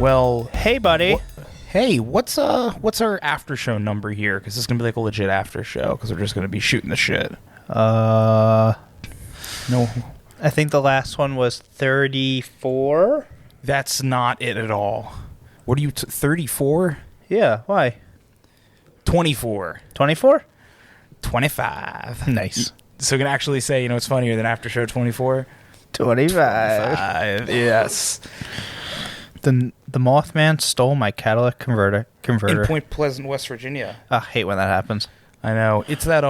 Well, Hey, buddy. hey, what's our after show number here? Because this is gonna be like a legit after show. Because we're just gonna be shooting the shit. No, I think the last one was 34. that's not it at all. What are you? 34? Yeah, why? 24. 24? 25. Nice. So you can actually say, it's funnier than after show 24. 25. Yes. The Mothman stole my catalytic converter. In Point Pleasant, West Virginia. I hate when that happens. I know. It's that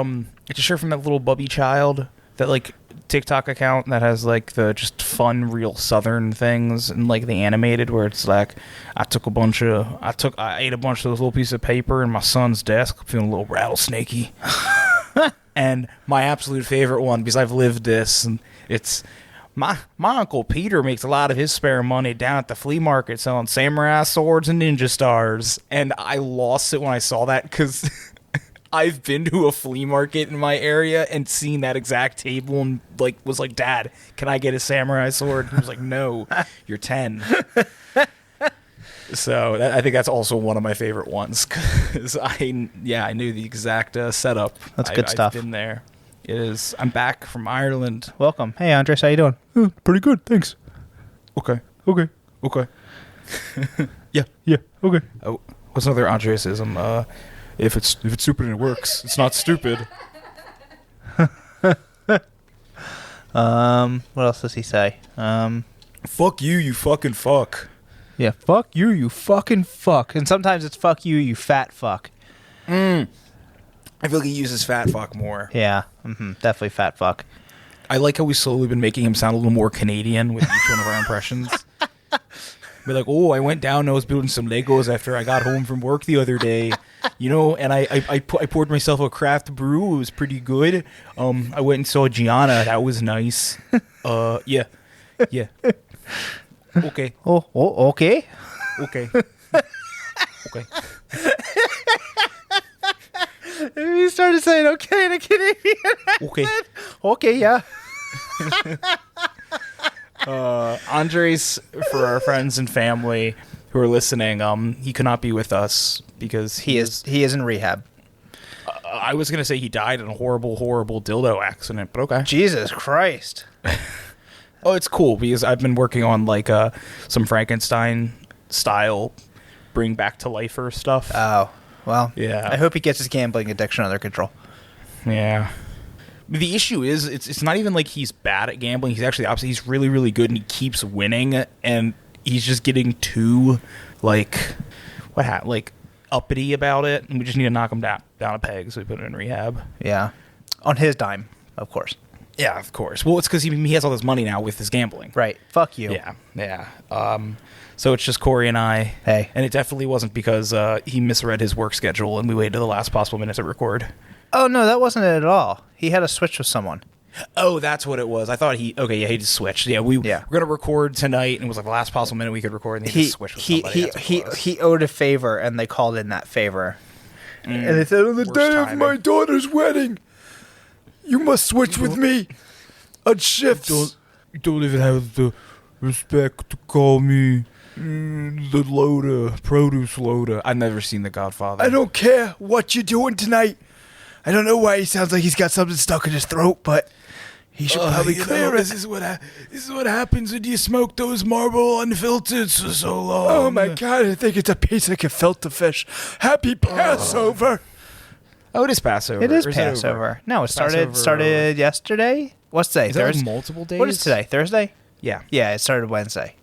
it's a shirt from that little Bubby Child, that like TikTok account that has like the just fun real southern things, and like the animated where it's like I ate a bunch of those little pieces of paper in my son's desk, feeling a little rattlesnakey. And my absolute favorite one, because I've lived this, and it's my Uncle Peter makes a lot of his spare money down at the flea market selling samurai swords and ninja stars. And I lost it when I saw that, because I've been to a flea market in my area and seen that exact table and was like, Dad, can I get a samurai sword? And he was like, no, you're 10. So I think that's also one of my favorite ones, because I knew the exact setup. That's good stuff. I've been there. It is. I'm back from Ireland. Welcome. Hey, Andres, how you doing? Pretty good, thanks. Okay. Yeah. Okay. Oh, what's another Andresism? If it's stupid and it works, it's not stupid. What else does he say? Fuck you, you fucking fuck. Yeah, fuck you, you fucking fuck. And sometimes it's fuck you, you fat fuck. I feel like he uses fat fuck more. Yeah, definitely fat fuck. I like how we've slowly been making him sound a little more Canadian with each one of our impressions. Be like, oh, I went down and I was building some Legos after I got home from work the other day. And I poured myself a craft brew. It was pretty good. I went and saw Gianna. That was nice. Yeah. Okay. Oh, okay. Okay. Okay. He started saying okay in a Canadian Okay. Okay, yeah. Andres, for our friends and family who are listening, he could not be with us because He is in rehab. I was gonna say he died in a horrible dildo accident, but okay. Jesus Christ. Oh, it's cool because I've been working on like some Frankenstein style bring back to lifer stuff. Oh, well. Yeah. I hope he gets his gambling addiction under control. Yeah. The issue is it's not even like he's bad at gambling. He's actually opposite. He's really, really good, and he keeps winning, and he's just getting too uppity about it, and we just need to knock him down a peg, so we put him in rehab. Yeah. On his dime, of course. Yeah, of course. Well, it's because he has all this money now with his gambling. Right. Fuck you. Yeah. So it's just Cory and I. Hey. And it definitely wasn't because he misread his work schedule and we waited to the last possible minute to record. Oh, no, that wasn't it at all. He had a switch with someone. Oh, that's what it was. I thought he just switched. Yeah, we're going to record tonight, and it was like the last possible minute we could record, and he just switched with somebody. He owed a favor, and they called in that favor. And they said, on the day of my daughter's wedding, you must switch with me on shifts. You don't even have the respect to call me the loader, produce loader. I've never seen The Godfather. I don't care what you're doing tonight. I don't know why he sounds like he's got something stuck in his throat, but he should probably clear it. This is what happens when you smoke those Marlboro Unfiltered for so long. Oh my God, I think it's a piece of gefilte fish. Happy Passover. Oh, it is Passover. It is Passover. No, it started yesterday. What's today? Is that like multiple days? What is today? Thursday? Yeah. Yeah, it started Wednesday.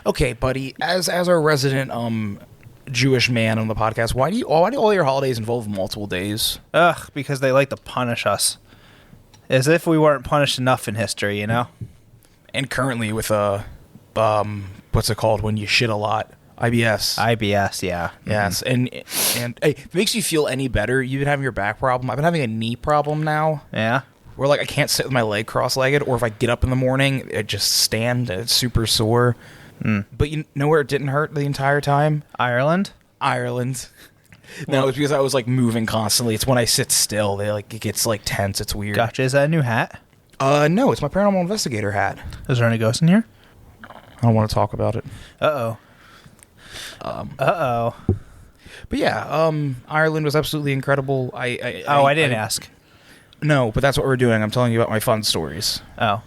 Okay, buddy. As our resident Jewish man on the podcast, why do all your holidays involve multiple days? Ugh, because they like to punish us. As if we weren't punished enough in history, you know? And currently with what's it called when you shit a lot? IBS. IBS, yeah. Yes, and hey, if it makes you feel any better, you've been having your back problem. I've been having a knee problem now. Yeah? Where like I can't sit with my leg cross-legged, or if I get up in the morning, I just stand and it's super sore. But you know where it didn't hurt the entire time? Ireland. No, it's because I was like moving constantly. It's when I sit still, it gets like tense. It's weird. Gotcha. Is that a new hat? No, it's my paranormal investigator hat. Is there any ghosts in here? I don't want to talk about it. Uh-oh. Uh-oh. But yeah, Ireland was absolutely incredible. I didn't ask. No, but that's what we're doing. I'm telling you about my fun stories. Oh.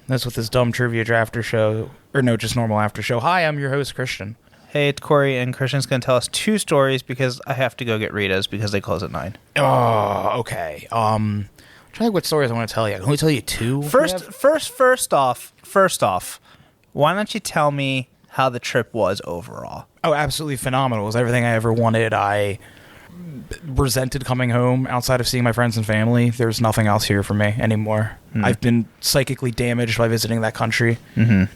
That's what this dumb trivia after show, or no, just normal after show. Hi, I'm your host, Christian. Hey, it's Cory, and Christian's going to tell us 2 stories because I have to go get Rita's because they close at 9. Oh, okay. I'm trying to think what stories I want to tell you. I can only tell you 2. First off, why don't you tell me how the trip was overall? Oh, absolutely phenomenal. It was everything I ever wanted. I resented coming home outside of seeing my friends and family. There's nothing else here for me anymore. I've been psychically damaged by visiting that country. And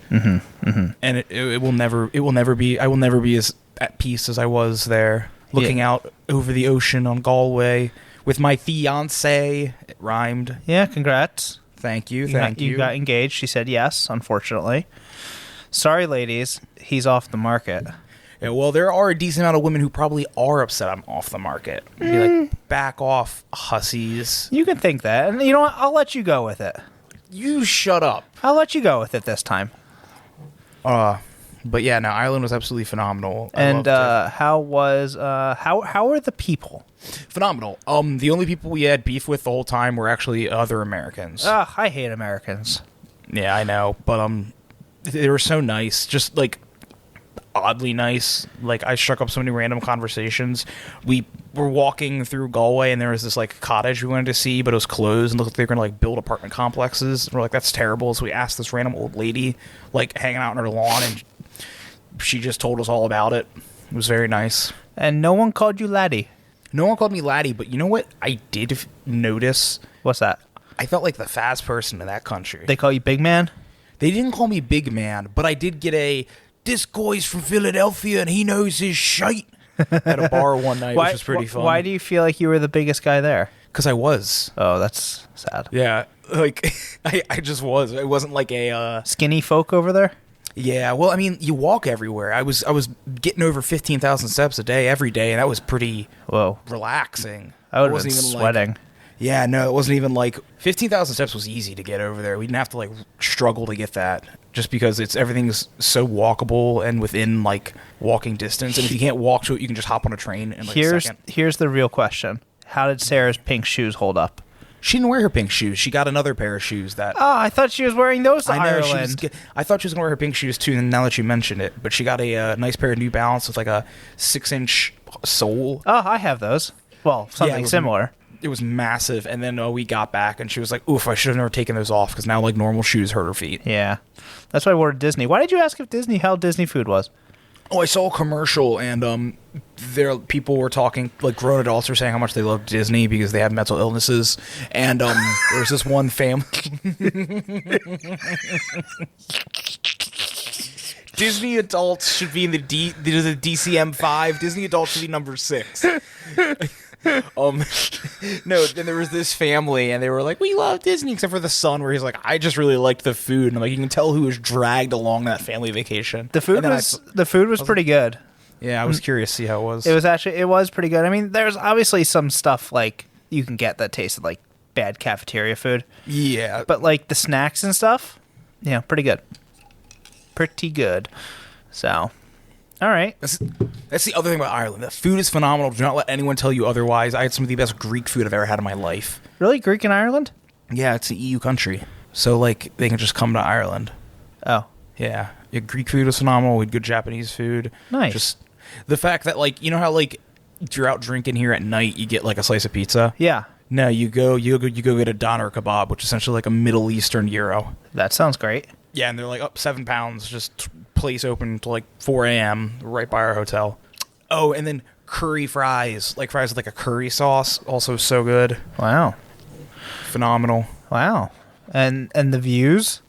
it will never be, I will never be as at peace as I was there, looking out over the ocean on Galway with my fiance. It rhymed. Yeah, congrats. Thank you. You got engaged. She said yes, unfortunately. Sorry, ladies. He's off the market. Yeah, well, there are a decent amount of women who probably are upset I'm off the market. Be like, back off, hussies. You can think that. And you know what? I'll let you go with it. You shut up. I'll let you go with it this time. But yeah, no, Ireland was absolutely phenomenal. And how are the people? Phenomenal. The only people we had beef with the whole time were actually other Americans. I hate Americans. Yeah, I know, but they were so nice, just like oddly nice. Like, I struck up so many random conversations. We were walking through Galway, and there was this like cottage we wanted to see, but it was closed and looked like they were gonna like build apartment complexes. And we're like, that's terrible. So we asked this random old lady, like hanging out on her lawn, and she just told us all about it. It was very nice. And no one called you laddie. No one called me laddie, but you know what I did notice? What's that? I felt like the fast person in that country. They call you big man? They didn't call me big man, but I did get this guy's from Philadelphia and he knows his shite at a bar one night, which was pretty fun. Why do you feel like you were the biggest guy there? Because I was. Oh, that's sad. Yeah, like, I just was. It wasn't like a... Skinny folk over there? Yeah, well, I mean, you walk everywhere. I was getting over 15,000 steps a day every day, and that was pretty relaxing. I would have been sweating. Yeah, no, it wasn't even like 15,000 steps was easy to get over there. We didn't have to like struggle to get that, just because everything's so walkable and within like walking distance. And if you can't walk to it, you can just hop on a train in like a second. Here's the real question: how did Sarah's pink shoes hold up? She didn't wear her pink shoes. She got another pair of shoes that... Oh, I thought she was wearing those to Ireland. I thought she was going to wear her pink shoes too, and now that you mentioned it. But she got a nice pair of New Balance with like a 6-inch sole. Oh, I have those. Well, something similar. It was massive, and then we got back, and she was like, oof, I should have never taken those off, because now like normal shoes hurt her feet. Yeah. That's why I wore Disney. Why did you ask how Disney food was? Oh, I saw a commercial, and people were talking, like grown adults were saying how much they love Disney because they have mental illnesses, and there was this one family. Disney adults should be in the DCM-5. Disney adults should be number 6. No, then there was this family, and they were like, we love Disney, except for the son, where he's like, I just really liked the food. And I'm like, you can tell who was dragged along that family vacation. The food was pretty good. Yeah, I was curious to see how it was. It was pretty good. I mean, there's obviously some stuff like you can get that tasted like bad cafeteria food. Yeah. But like the snacks and stuff, yeah, pretty good. Pretty good. So, all right. That's the other thing about Ireland. The food is phenomenal. Do not let anyone tell you otherwise. I had some of the best Greek food I've ever had in my life. Really? Greek in Ireland? Yeah, it's an EU country. So, like, they can just come to Ireland. Oh. Yeah. Greek food was phenomenal. We had good Japanese food. Nice. Just the fact that, like, you know how, like, if you're out drinking here at night, you get, like, a slice of pizza? Yeah. No, you go get a doner kebab, which is essentially like a Middle Eastern gyro. That sounds great. Yeah, and they're like up 7 pounds, just place open till like 4 a.m. right by our hotel. Oh, and then curry fries, like fries with like a curry sauce, also so good. Wow. Phenomenal. Wow. And the views?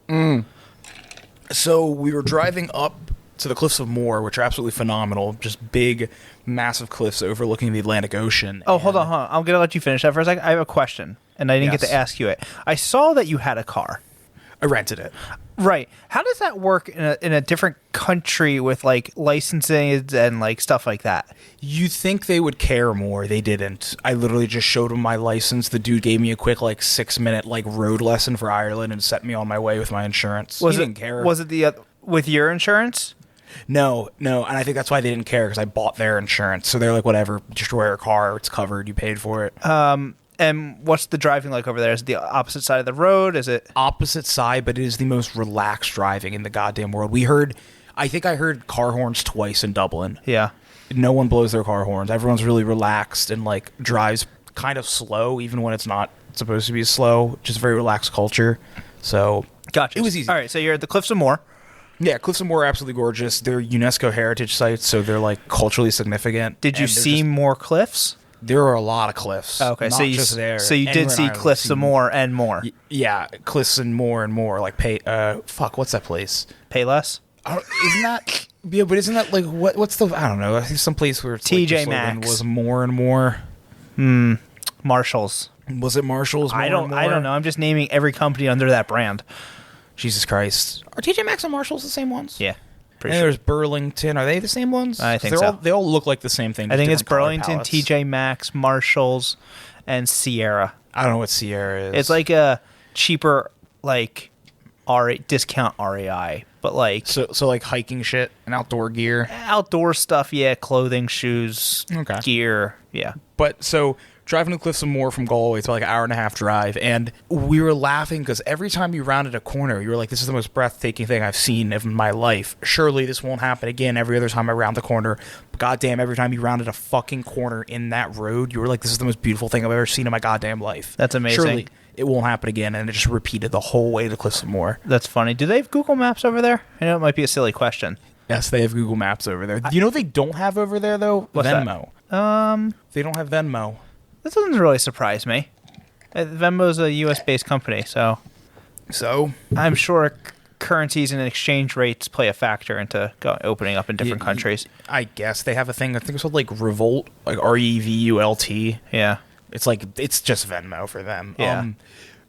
So we were driving up to the Cliffs of Moher, which are absolutely phenomenal. Just big, massive cliffs overlooking the Atlantic Ocean. Oh, hold on. I'm going to let you finish that for a second. I have a question, and I didn't get to ask you it. I saw that you had a car. I rented it. Right. How does that work in a different country with like licensing and like stuff like that? You think they would care more? They didn't. I literally just showed him my license. The dude gave me a quick like 6-minute like road lesson for Ireland and set me on my way with my insurance. He didn't care. Was it with your insurance? No, and I think that's why they didn't care because I bought their insurance. So they're like, whatever, destroy your car, it's covered, you paid for it. And what's the driving like over there? Is it the opposite side of the road? Is it Opposite side, but it is the most relaxed driving in the goddamn world. I think I heard car horns twice in Dublin. Yeah. No one blows their car horns. Everyone's really relaxed and like drives kind of slow, even when it's not supposed to be slow. Just very relaxed culture. So Gotcha. It was easy. All right, so you're at the Cliffs of Moher. Yeah, Cliffs of Moher are absolutely gorgeous. They're UNESCO heritage sites, so they're like culturally significant. Did you see more cliffs? There are a lot of cliffs. Okay, not so you just there. so you Anywhere did in see Ireland, Cliffs I've of Moher and more. Yeah, cliffs and more. Like what's that place? Payless? Isn't that? Yeah, but isn't that like what's the? I don't know. I think some place where it's TJ like the slogan Maxx was more and more. Marshalls. Was it Marshalls? I don't know. I'm just naming every company under that brand. Jesus Christ. Are TJ Maxx and Marshalls the same ones? Yeah. And there's Burlington. Are they the same ones? I think so. They all look like the same thing. I think it's different color Burlington, palettes. TJ Maxx, Marshalls, and Sierra. I don't know what Sierra is. It's like a cheaper, like, discount REI, but like so like hiking shit and outdoor gear. outdoor stuff. Yeah, clothing, shoes, Okay. gear. Yeah. But so driving to Cliffs of Moher from Galway, it's like an hour and a half drive, and we were laughing because every time you rounded a corner, you were like, "This is the most breathtaking thing I've seen in my life. Surely this won't happen again." Every other time I round the corner, but goddamn, every time you rounded a fucking corner in that road, you were like, "This is the most beautiful thing I've ever seen in my goddamn life." That's amazing. Surely it won't happen again, and it just repeated the whole way to Cliffs of Moher. That's funny. Do they have Google Maps over there? I know it might be a silly question. Yes, they have Google Maps over there. You know what they don't have over there though? What's that? Venmo. They don't have Venmo. This doesn't really surprise me. Venmo's a U.S.-based company, so I'm sure currencies and exchange rates play a factor into opening up in different countries. I guess they have a thing. I think it's called like Revolt, like REVULT. Yeah. It's just Venmo for them. Yeah.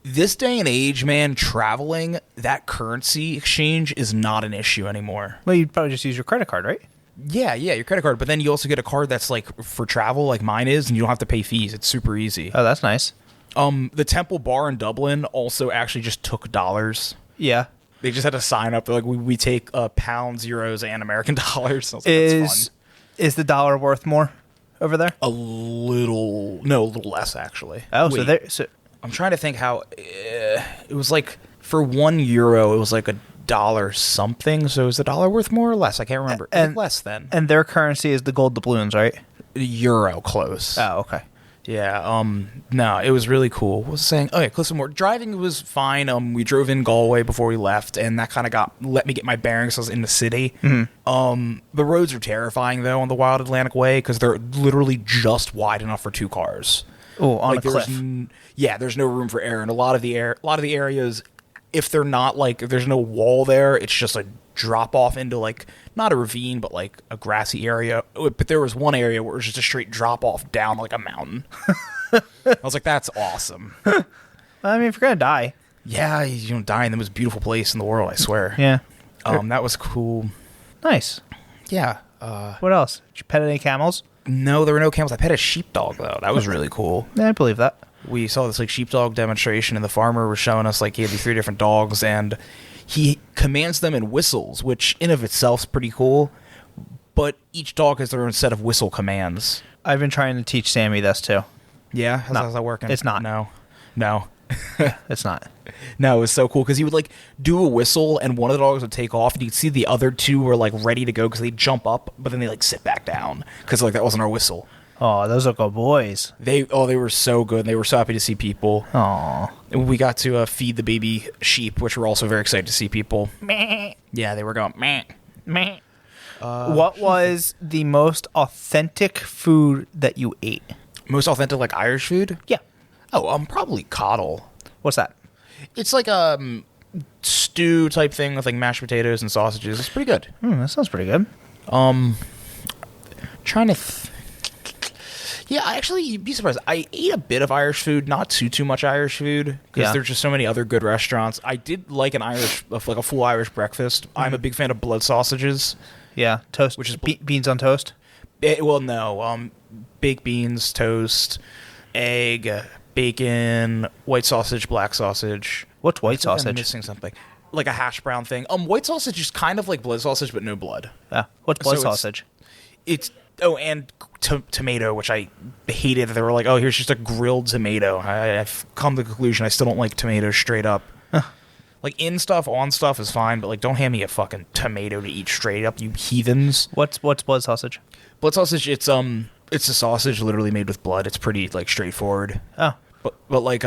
This day and age, man, traveling, that currency exchange is not an issue anymore. Well, you'd probably just use your credit card, right? Yeah, your credit card. But then you also get a card that's like for travel, like mine is, and you don't have to pay fees. It's super easy. Oh, that's nice. The Temple Bar in Dublin also actually just took dollars. Yeah. They just had to sign up. They're like, we take pounds, euros, and American dollars. I was like, that's fun. Is the dollar worth more over there? A little less actually. Oh, Wait, so I'm trying to think how it was like for €1, it was like $1 something. So is the dollar worth more or less? I can't remember. And less then. And their currency is the gold doubloons, right? Euro close. Oh, okay. Yeah. No, it was really cool. What was I saying? Oh yeah, Cliffs of Moher. Driving was fine. We drove in Galway before we left, and that kind of let me get my bearings. I was in the city. Mm-hmm. The roads are terrifying though on the Wild Atlantic Way because they're literally just wide enough for two cars. Oh, on like a cliff. There's no room for air, and a lot of the areas, if they're not like, if there's no wall there, it's just a drop off into like not a ravine, but like a grassy area. But there was one area where it was just a straight drop off down like a mountain. I was like, that's awesome. I mean, if you're gonna die, yeah, you don't die in the most beautiful place in the world. I swear. yeah. That was cool. Nice. Yeah. What else? Did you pet any camels? No, there were no camels. I pet a sheepdog though. That was really cool. Yeah, I believe that. We saw this like sheepdog demonstration, and the farmer was showing us like he had these 3 different dogs, and he commands them in whistles, which in of itself is pretty cool. But each dog has their own set of whistle commands. I've been trying to teach Sammy this too. Yeah, how's that working? It's not. No. It's not. No, it was so cool because he would like do a whistle, and one of the dogs would take off, and you'd see the other 2 were like ready to go because they jump up, but then they like sit back down because like that wasn't our whistle. Oh, those are good boys. They were so good. They were so happy to see people. Oh, We got to feed the baby sheep, which were also very excited to see people. meh, Yeah, they were going meh. meh. What was the most authentic food that you ate? Most authentic like Irish food? Yeah. Oh, probably coddle. What's that? It's like a stew type thing with like mashed potatoes and sausages. It's pretty good. That sounds pretty good. Trying to. Yeah, actually, you'd be surprised. I ate a bit of Irish food, not too much Irish food, because there's just so many other good restaurants. I did like like a full Irish breakfast. Mm-hmm. I'm a big fan of blood sausages. Yeah, toast, which is beans on toast. Baked beans, toast, egg, bacon, white sausage, black sausage. What's white I feel like sausage? I'm missing something. like a hash brown thing. White sausage is kind of like blood sausage, but no blood. What's blood So sausage? It's and tomato, which I hated. They were like, oh, here's just a grilled tomato. I've come to the conclusion I still don't like tomatoes straight up. Like in stuff, on stuff is fine, but like don't hand me a fucking tomato to eat straight up, you heathens. What's blood sausage? Blood sausage, it's a sausage literally made with blood. It's pretty like straightforward. Oh. But like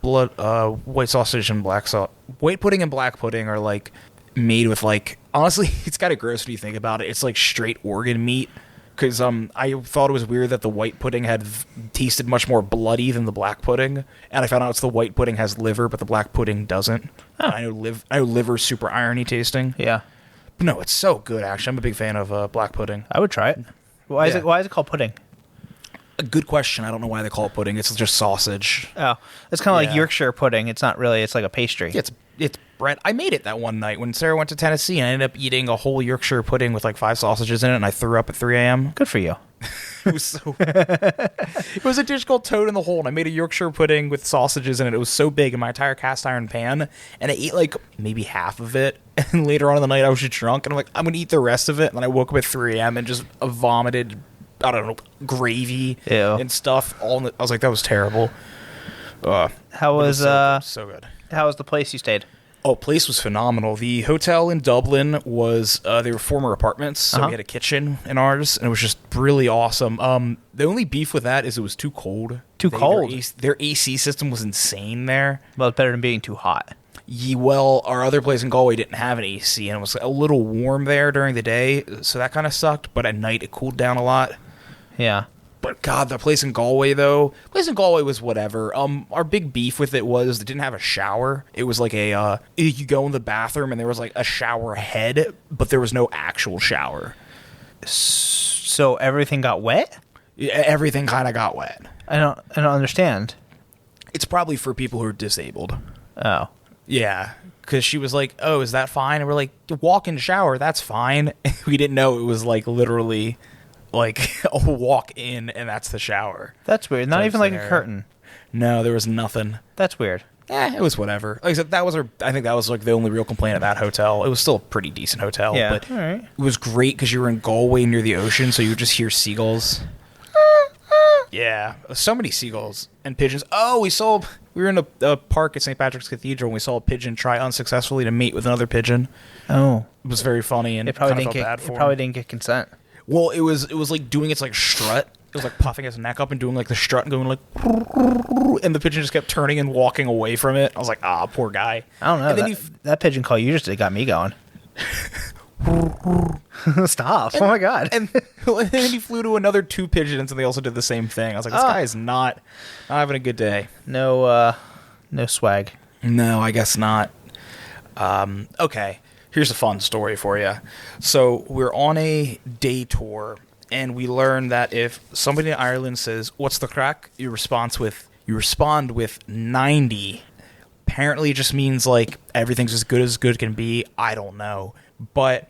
white sausage and white pudding and black pudding are like made with like, honestly, it's kind of gross when you think about it. It's like straight organ meat. Because I thought it was weird that the white pudding had tasted much more bloody than the black pudding, and I found out it's the white pudding has liver, but the black pudding doesn't. Oh. I know liver's super irony tasting. Yeah. But no, it's so good. Actually, I'm a big fan of black pudding. I would try it. Why is it called pudding? A good question. I don't know why they call it pudding. It's just sausage. Oh, it's kind of like Yeah. Yorkshire pudding. It's not really. It's like a pastry. Yeah, it's bread. I made it that one night when Sarah went to Tennessee, and I ended up eating a whole Yorkshire pudding with like 5 sausages in it, and I threw up at 3 a.m. Good for you. It was so. It was a dish called Toad in the Hole, and I made a Yorkshire pudding with sausages in it. It was so big in my entire cast iron pan, and I ate like maybe half of it. And later on in the night, I was just drunk, and I'm like, I'm gonna eat the rest of it. And then I woke up at 3 a.m. and just vomited, I don't know, gravy Ew. and stuff. I was like, that was terrible. How was so good. How was the place you stayed? Oh, place was phenomenal. The hotel in Dublin was, they were former apartments, so we had a kitchen in ours, and it was just really awesome. The only beef with that is it was too cold. Cold? Their AC system was insane there. Well, it's better than being too hot. Well, our other place in Galway didn't have an AC, and it was a little warm there during the day, so that kind of sucked, but at night it cooled down a lot. Yeah. But God, the place in Galway was whatever. Our big beef with it was it didn't have a shower. It was like you go in the bathroom and there was like a shower head, but there was no actual shower. So everything got wet? Everything kind of got wet. I don't understand. It's probably for people who are disabled. Oh. Yeah, because she was like, "Oh, is that fine?" And we're like, "Walk in shower, that's fine." We didn't know it was like literally like a walk in and that's the shower. That's weird. Not even like a There. curtain. No, there was nothing. That's weird. It was whatever. Like I said, I think that was like the only real complaint of that hotel. It was still a pretty decent hotel, Yeah. but All right. it was great because you were in Galway near the ocean, so you would just hear seagulls. Yeah, so many seagulls and pigeons. Oh, we were in a park at St. Patrick's Cathedral, and we saw a pigeon try unsuccessfully to mate with another pigeon. Oh. It was very funny, and It probably kinda didn't felt get. bad for It probably him. didn't get consent. Well, it was like doing its like strut. It was like puffing its neck up and doing like the strut and going like, and the pigeon just kept turning and walking away from it. I was like, poor guy. I don't know. And then That pigeon call you just got me going. Stop. Oh my God. And then he flew to another 2 pigeons, and they also did the same thing. I was like, this guy is not having a good day. No swag. No, I guess not. Okay, here's a fun story for you. So we're on a day tour, and we learn that if somebody in Ireland says, "What's the crack?" you respond with 90. Apparently, it just means like everything's as good can be. I don't know, but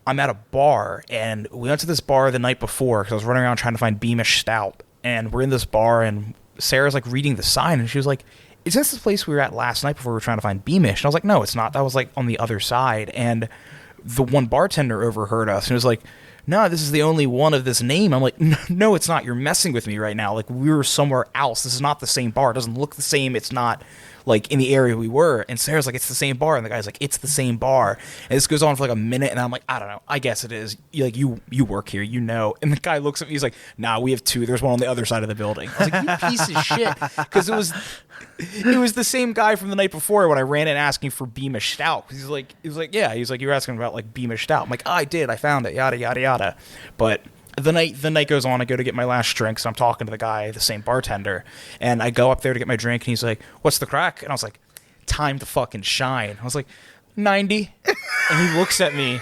I'm at a bar, and we went to this bar the night before because I was running around trying to find Beamish Stout, and we're in this bar, and Sarah's like reading the sign, and she was like, "Is this the place we were at last night before we were trying to find Beamish?" And I was like, "No, it's not. That was like on the other side." And the one bartender overheard us and was like, "No, this is the only one of this name." I'm like, "No, it's not. You're messing with me right now. Like, we were somewhere else. This is not the same bar. It doesn't look the same. It's not like in the area we were." And Sarah's like, "It's the same bar." And the guy's like, "It's the same bar." And this goes on for like a minute, and I'm like, "I don't know. I guess it is. You work here, you know." And the guy looks at me. He's like, "Nah, we have 2. There's one on the other side of the building." I was like, "You piece of shit," because it was the same guy from the night before when I ran in asking for Beamish Stout. He was like, "Yeah." He was like, "You were asking about like Beamish Stout." I'm like, "I did. I found it. Yada yada yada." But the night goes on. I go to get my last drink, so I'm talking to the guy, the same bartender, and I go up there to get my drink, and he's like, "What's the crack?" And I was like, "Time to fucking shine." I was like, 90. And he looks at me.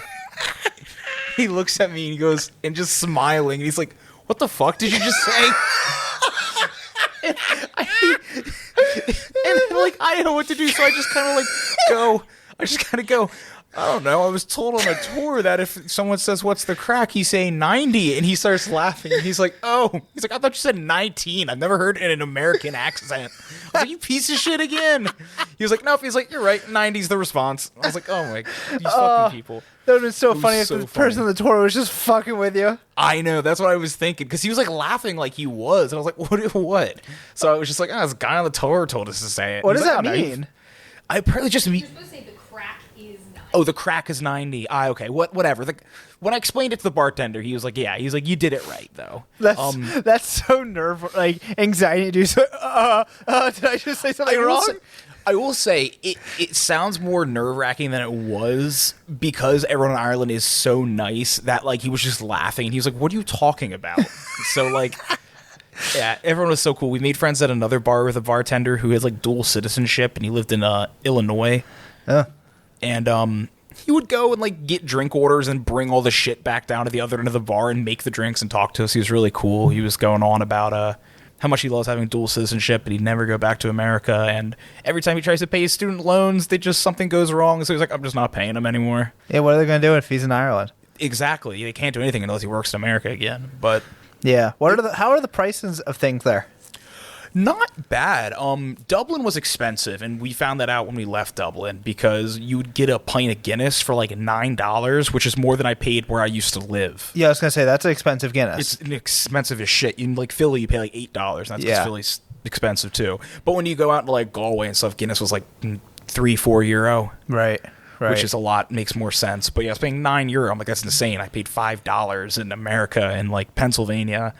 And he goes, and just smiling, and he's like, "What the fuck did you just say?" And then, like, I don't know what to do, so I just kind of like go. I don't know. I was told on a tour that if someone says, "What's the crack?" he's saying 90, and he starts laughing. He's like, "Oh," he's like, "I thought you said 19. I've never heard it in an American accent." I was like, "You piece of shit again." He was like, "Nope." He's like, "You're right. 90's the response." I was like, "Oh my, these fucking people." That would have been so funny if so the person on the tour was just fucking with you. I know. That's what I was thinking because he was like laughing like he was, and I was like, "What? What?" So I was just like, "Oh, this guy on the tour told us to say it." What does He's like, that "Oh, no, mean? I apparently just mean. You're supposed to say the crack is 90. Oh, the crack is 90. Okay. Whatever. When I explained it to the bartender, he was like, "Yeah." He's like, "You did it right, though." That's so anxiety induced. Did I just say something wrong? I will say it sounds more nerve wracking than it was because everyone in Ireland is so nice that like he was just laughing and he was like, "What are you talking about?" So like. Yeah, everyone was so cool. We made friends at another bar with a bartender who has like dual citizenship, and he lived in Illinois. Yeah. And he would go and like get drink orders and bring all the shit back down to the other end of the bar and make the drinks and talk to us. He was really cool. He was going on about how much he loves having dual citizenship, and he'd never go back to America. And every time he tries to pay his student loans, something goes wrong. So he's like, "I'm just not paying him anymore." Yeah, what are they going to do if he's in Ireland? Exactly. They can't do anything unless he works in America again. But yeah, how are the prices of things there? not bad. Dublin was expensive, and we found that out when we left Dublin because you would get a pint of Guinness for like $9, which is more than I paid where I used to live. Yeah, I was gonna say that's an expensive Guinness. It's expensive as shit. In like Philly, you pay like $8, and that's because Philly's expensive too. But when you go out to like Galway and stuff, Guinness was like €3-4. Right. Which is a lot, makes more sense. But yeah, I was paying €9. I'm like, that's insane. I paid $5 in America and like Pennsylvania.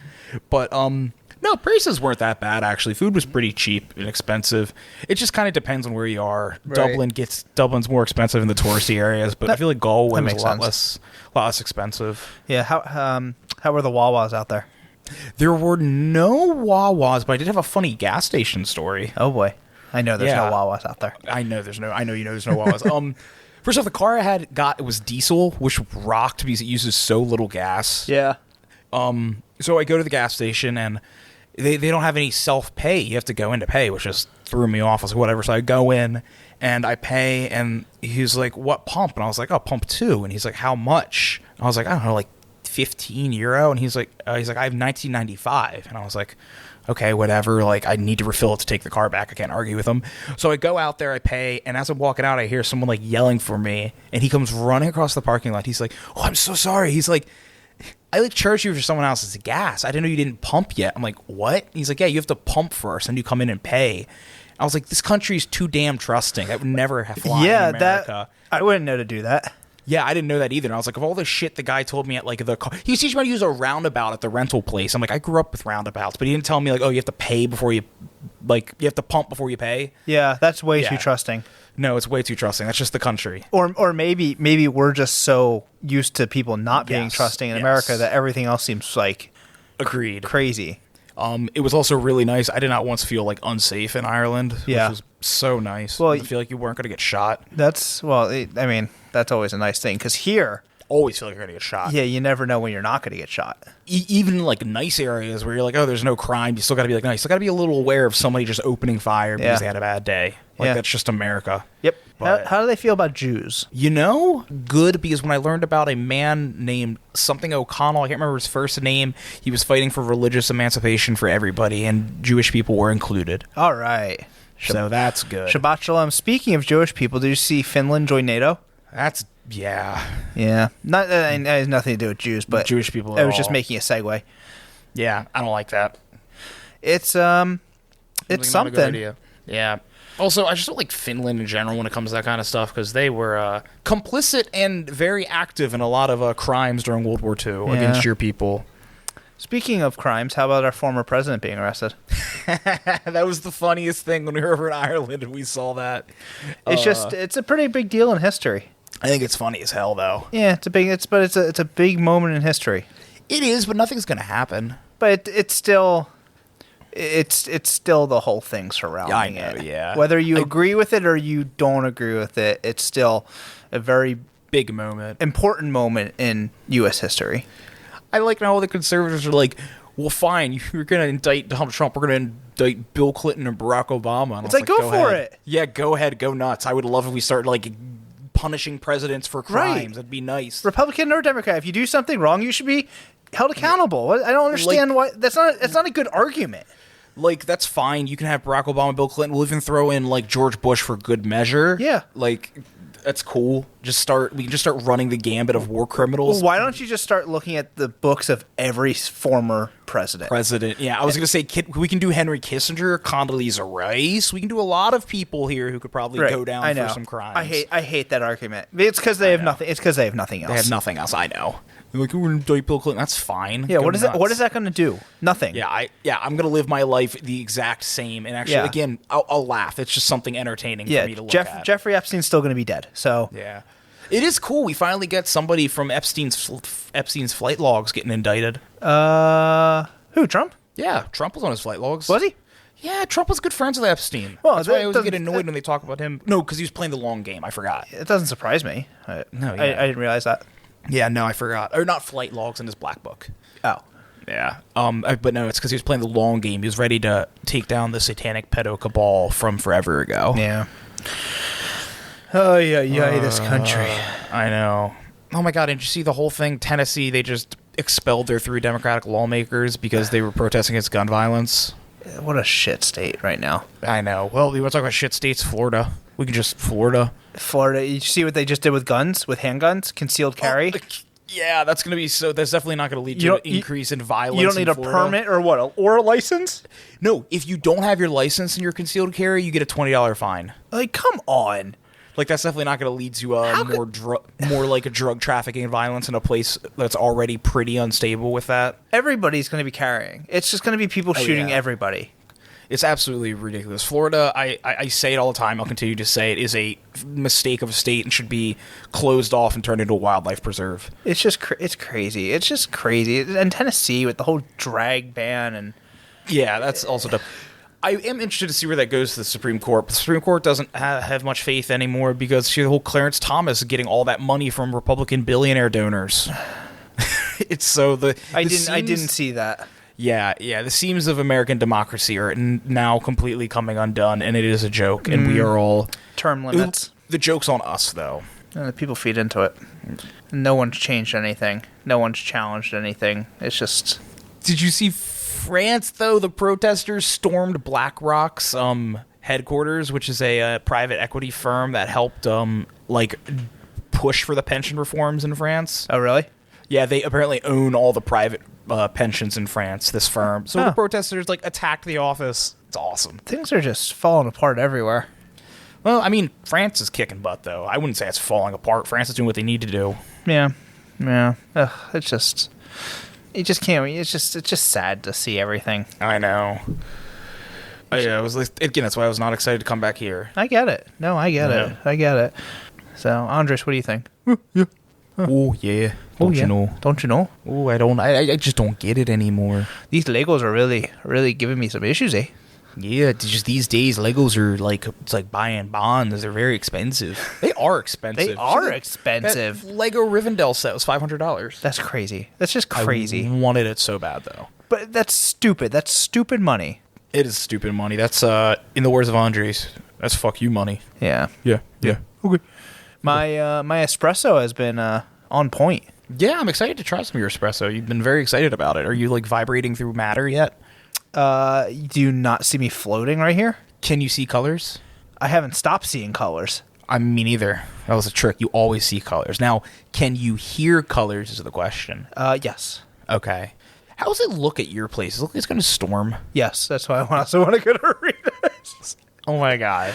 But no, prices weren't that bad actually. Food was pretty cheap and expensive. It just kind of depends on where you are. Right. Dublin's more expensive in the touristy areas, but I feel like Galway was a lot sense. less expensive. Yeah. How were the Wawas out there? There were no Wawas, but I did have a funny gas station story. Oh boy, I know there's Yeah. no Wawas out there. I know there's no Wawas. First off, the car I had it was diesel, which rocked because it uses so little gas. Yeah. So I go to the gas station and they don't have any self-pay. You have to go in to pay, which just threw me off. I was like, whatever. So I go in and I pay, and he's like, "What pump?" And I was like, "Oh, pump 2." And he's like, "How much?" And I was like, "I don't know, like €15." And he's like, "I have 1995." And I was like, "Okay, whatever. Like, I need to refill it to take the car back. I can't argue with him." So I go out there, I pay, and as I'm walking out, I hear someone like yelling for me, and he comes running across the parking lot. He's like, "Oh, I'm so sorry." He's like, "I like charged you for someone else's gas. I didn't know you didn't pump yet." I'm like, "What?" He's like, "Yeah, you have to pump first, and you come in and pay." I was like, "This country's too damn trusting. That would never have fly in America." I wouldn't know to do that. Yeah, I didn't know that either. And I was like, of all the shit the guy told me at like the car, he was teaching me how to use a roundabout at the rental place. I'm like, I grew up with roundabouts, but he didn't tell me like, oh, you have to pay before you, like, you have to pump before you pay. Yeah, that's way Yeah. too trusting. No, it's way too trusting. That's just the country. Or maybe we're just so used to people not being Yes, trusting in yes. America that everything else seems like Agreed. crazy. It was also really nice. I did not once feel like unsafe in Ireland, Yeah. which was so nice. Well, I feel like you weren't going to get shot. That's that's always a nice thing because here, Always feel like you're going to get shot. yeah, you never know when you're not going to get shot. Even in like nice areas where you're like, oh, there's no crime, you still got to be like, no, you still got to be a little aware of somebody just opening fire because Yeah. they had a bad day. Like, Yeah. that's just America. Yep. But- How do they feel about Jews? You know, good, because when I learned about a man named something O'Connell, I can't remember his first name, he was fighting for religious emancipation for everybody, and Jewish people were included. All right. So that's good. Shabbat shalom. Speaking of Jewish people, did you see Finland join NATO? That's, yeah. Yeah. Not that has nothing to do with Jews, but Jewish people I at was just all. making a segue. Yeah, I don't like that. It's Seems like not a good something. idea. Yeah. Also, I just don't like Finland in general when it comes to that kind of stuff because they were complicit and very active in a lot of crimes during World War II against your people. Speaking of crimes, how about our former president being arrested? That was the funniest thing when we were over in Ireland and we saw that. It's a pretty big deal in history. I think it's funny as hell, though. Yeah, it's a big moment in history. It is, but nothing's going to happen. But it's still the whole thing surrounding Yeah, I know, it. yeah. Whether you agree with it or you don't agree with it, it's still a very Big moment. important moment in U.S. history. I like how all the conservatives are like, well, fine, you're going to indict Donald Trump. We're going to indict Bill Clinton and Barack Obama. And I It's was like, go for ahead. it. Yeah, go ahead. Go nuts. I would love if we started, like, punishing presidents for crimes. That'd be nice. Republican or Democrat, if you do something wrong, you should be held accountable. I don't understand why that's not a good argument. Like, that's fine. You can have Barack Obama, Bill Clinton. We'll even throw in, like, George Bush for good measure. Yeah. Like, that's cool. We can just start running the gambit of war criminals. Well, why don't you just start looking at the books of every former president? Yeah, I was going to say, we can do Henry Kissinger, Condoleezza Rice. We can do a lot of people here who could probably go down for some crimes. I hate that argument. It's because they have nothing. It's because they have nothing else. They have nothing else. I know. They're like, we're going to Bill Clinton. That's fine. Yeah. What is that going to do? Nothing. Yeah. I'm going to live my life the exact same. And actually, again, I'll laugh. It's just something entertaining for me to look at. Jeffrey Epstein's still going to be dead. So yeah, it is cool. We finally get somebody from Epstein's flight logs getting indicted. Who? Trump? Yeah, Trump was on his flight logs. Was he? Yeah, Trump was good friends with Epstein. Well, that's why I always get annoyed when they talk about him. No, because he was playing the long game. I forgot. It doesn't surprise me. I didn't realize that. Yeah, no, I forgot. Or not flight logs in his black book. Oh. Yeah. But no, it's because he was playing the long game. He was ready to take down the satanic pedo cabal from forever ago. Yeah. Oh, yeah, this country. I know. Oh, my God. Did you see the whole thing? Tennessee, they just expelled their 3 Democratic lawmakers because they were protesting against gun violence. What a shit state right now. I know. Well, we want to talk about shit states, Florida. We can just Florida. You see what they just did with guns, with handguns, concealed carry? Yeah, that's going to be that's definitely not going to lead to an increase in violence. You don't need a permit or what? Or a license? No, if you don't have your license and you're concealed carry, you get a $20 fine. Like, come on. Like, that's definitely not going to lead to more like a drug trafficking and violence in a place that's already pretty unstable with that. Everybody's going to be carrying. It's just going to be people shooting everybody. It's absolutely ridiculous. Florida, I say it all the time. I'll continue to say it, is a mistake of a state and should be closed off and turned into a wildlife preserve. It's just it's crazy. It's just crazy. And Tennessee with the whole drag ban and yeah, that's also tough. I am interested to see where that goes to the Supreme Court. But the Supreme Court doesn't have much faith anymore because the whole Clarence Thomas is getting all that money from Republican billionaire donors. It's so I didn't see that. Yeah, the seams of American democracy are now completely coming undone, and it is a joke, and we are all... Term limits. The joke's on us, though. And the people feed into it. No one's changed anything. No one's challenged anything. It's just... Did you see France, though? The protesters stormed BlackRock's headquarters, which is a private equity firm that helped push for the pension reforms in France. Oh, really? Yeah, they apparently own all the private pensions in France, this firm. So the protesters attacked the office. It's awesome. Things are just falling apart everywhere. Well, I mean, France is kicking butt, though. I wouldn't say it's falling apart. France is doing what they need to do. Yeah. It's just... You just can't... It's just sad to see everything. I know. I was again, that's why I was not excited to come back here. I get it. No, I get it. I get it. So, Andres, what do you think? Yeah. Oh, yeah. Don't you know? Don't you know? Oh, I don't. I just don't get it anymore. These Legos are really, really giving me some issues, eh? Yeah, just these days, Legos are it's like buying bonds. They're very expensive. They are expensive. They are expensive. That Lego Rivendell set was $500. That's crazy. That's just crazy. I wanted it so bad, though. But that's stupid. That's stupid money. It is stupid money. That's, in the words of Andres, that's fuck you money. Yeah. Yeah. Okay. My espresso has been on point. Yeah, I'm excited to try some of your espresso. You've been very excited about it. Are you vibrating through matter yet? Do you not see me floating right here? Can you see colors? I haven't stopped seeing colors. I mean, me neither. That was a trick. You always see colors. Now, can you hear colors is the question. Yes. Okay. How does it look at your place? Does it look like it's going to storm? Yes, that's why I also want to go to arenas. Oh my God.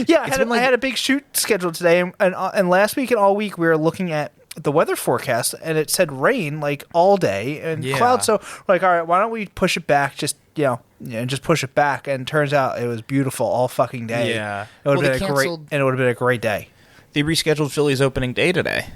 Yeah, I had a big shoot scheduled today, and last week and all week we were looking at the weather forecast, and it said rain all day and clouds. So all right, why don't we push it back? Just just push it back. And turns out it was beautiful all fucking day. Yeah, it would have been a great day. They rescheduled Philly's opening day today.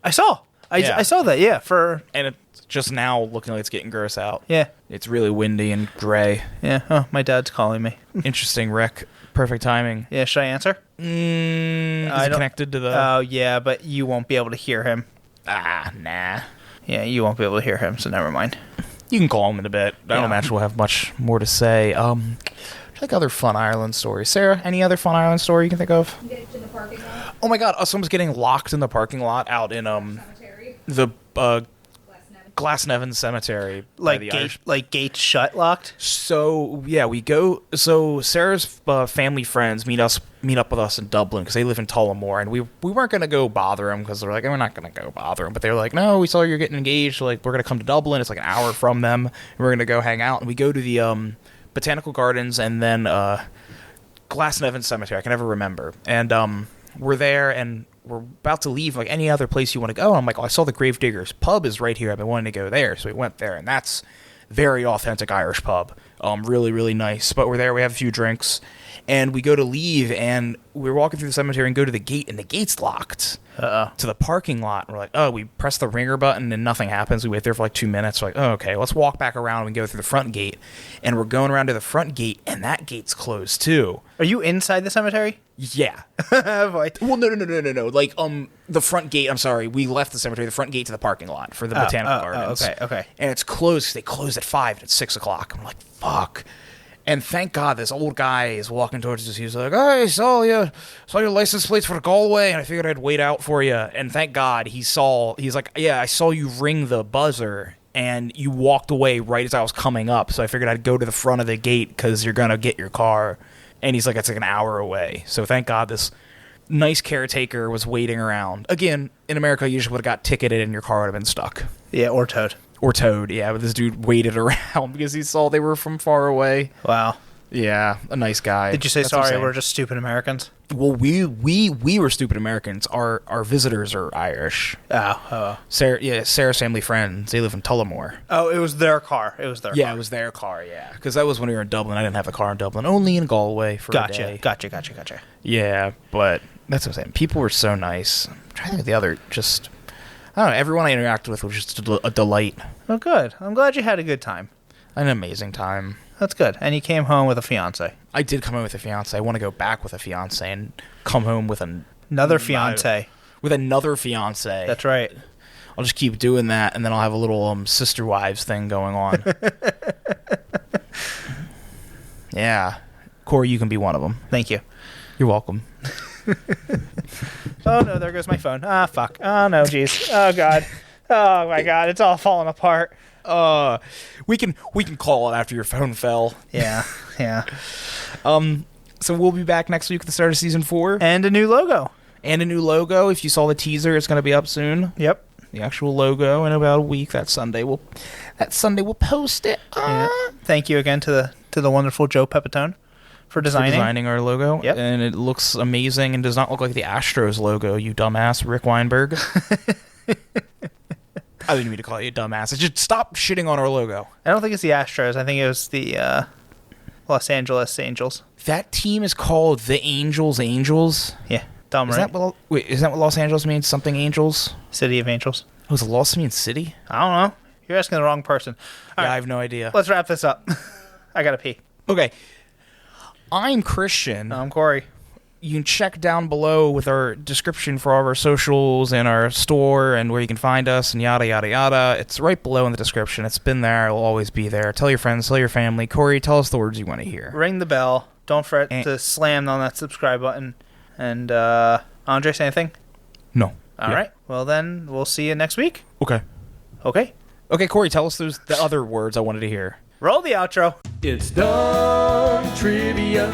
I saw that. Yeah, and it's just now looking like it's getting gross out. Yeah, it's really windy and gray. Yeah. Oh, my dad's calling me. Interesting, Rick. Perfect timing. Yeah, should I answer? Is it connected to the... Oh, yeah, but you won't be able to hear him. Nah. Yeah, you won't be able to hear him, so never mind. You can call him in a bit. I don't imagine we'll have much more to say. like other fun Ireland stories. Sarah, any other fun Ireland story you can think of? Get to the parking lot. Oh my God, someone's getting locked in the parking lot out in Cemetery. the Glasnevin. Glasnevin Cemetery. by Like the gate, Irish. like gates shut, locked. So yeah, we go. So Sarah's family friends meet up with us in Dublin because they live in Tullamore, and we weren't gonna go bother them because they're like, we're not gonna go bother them. But they were like, no, we saw you're getting engaged. So like, we're gonna come to Dublin. It's like an hour from them. And we're gonna go hang out, and we go to the Botanical Gardens and then Glasnevin Cemetery. I can never remember. And we're there, and we're about to leave. Like any other place you want to go, and I'm like, oh, I saw the Gravediggers pub is right here. I've been wanting to go there, so we went there, and that's very authentic Irish pub. Really, really nice. But we're there. We have a few drinks, and we go to leave, and we're walking through the cemetery and go to the gate, and the gate's locked to the parking lot. And we're like, oh, we press the ringer button, and nothing happens. We wait there for like 2 minutes. We're like, oh, okay, let's walk back around and go through the front gate. And we're going around to the front gate, and that gate's closed too. Are you inside the cemetery? Yeah. Boy. Well, no. Like, the front gate. I'm sorry, we left the cemetery. The front gate to the parking lot for the Botanical Gardens. Okay. And it's closed. 'Cause they closed at 5 and it's 6 o'clock. I'm like, fuck. And thank God this old guy is walking towards us. He's like, "Hey, I saw your license plates for Galway, and I figured I'd wait out for you." And thank God he's like, "Yeah, I saw you ring the buzzer, and you walked away right as I was coming up. So I figured I'd go to the front of the gate because you're gonna get your car." And he's like, "It's like an hour away." So thank God this nice caretaker was waiting around. Again, in America, you just would have got ticketed and your car would have been stuck. Yeah, or towed. Or towed, yeah. But this dude waited around because he saw they were from far away. Wow. Yeah, a nice guy. Did you say That's what I'm sorry? saying. We're just stupid Americans. Well, we were stupid Americans. Our visitors are Irish. Oh. Sarah's family friends. They live in Tullamore. Oh, it was their car. It was their Yeah, car. it was their car. Yeah, because that was when we were in Dublin. I didn't have a car in Dublin. Only in Galway for a day. Gotcha. Yeah, but that's what I'm saying. People were so nice. I'm trying to think of the other. Just I don't know. Everyone I interacted with was just a delight. Oh, good. I'm glad you had a good time. An amazing time. That's good. And you came home with a fiance. I did come home with a fiance. I want to go back with a fiance and come home with Another fiance. With another fiance. That's right. I'll just keep doing that, and then I'll have a little sister wives thing going on. Yeah. Cory, you can be one of them. Thank you. You're welcome. Oh, no, there goes my phone. Ah, fuck. Oh, no, jeez. Oh, God. Oh, my God. It's all falling apart. We can call it after your phone fell. Yeah. So we'll be back next week at the start of season 4. And a new logo. And a new logo. If you saw the teaser, it's going to be up soon. Yep. The actual logo in about a week. That Sunday we'll post it. Yeah. Thank you again to the wonderful Joe Pepitone for designing our logo. Yep. And it looks amazing and does not look like the Astros logo, you dumbass, Rick Weinberg. I didn't mean to call you a dumbass. Just stop shitting on our logo. I don't think it's the Astros. I think it was the Los Angeles Angels. That team is called the Angels. Yeah. Dumb, Is right? that what Los Angeles means? Something Angels? City of Angels. Oh, is Los mean city? I don't know. You're asking the wrong person. All Yeah, right. I have no idea. Let's wrap this up. I gotta pee. Okay. I'm Christian. I'm Cory. You can check down below with our description for all of our socials and our store and where you can find us and yada, yada, yada. It's right below in the description. It's been there. It'll always be there. Tell your friends. Tell your family. Cory, tell us the words you want to hear. Ring the bell. Don't forget to slam on that subscribe button. And, Andre, say anything? No. All right. Well, then, we'll see you next week. Okay. Okay. Okay, Cory, tell us the other words I wanted to hear. Roll the outro. It's dumb trivia,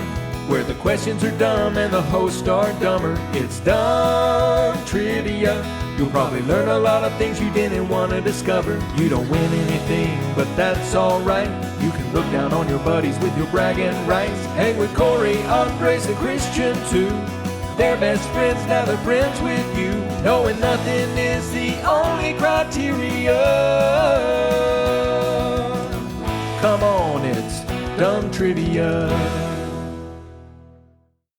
where the questions are dumb and the hosts are dumber. It's dumb trivia. You'll probably learn a lot of things you didn't want to discover. You don't win anything, but that's alright. You can look down on your buddies with your bragging rights. Hang with Cory, Andres, and Christian too. They're best friends, now they're friends with you. Knowing nothing is the only criteria. Come on, it's dumb trivia.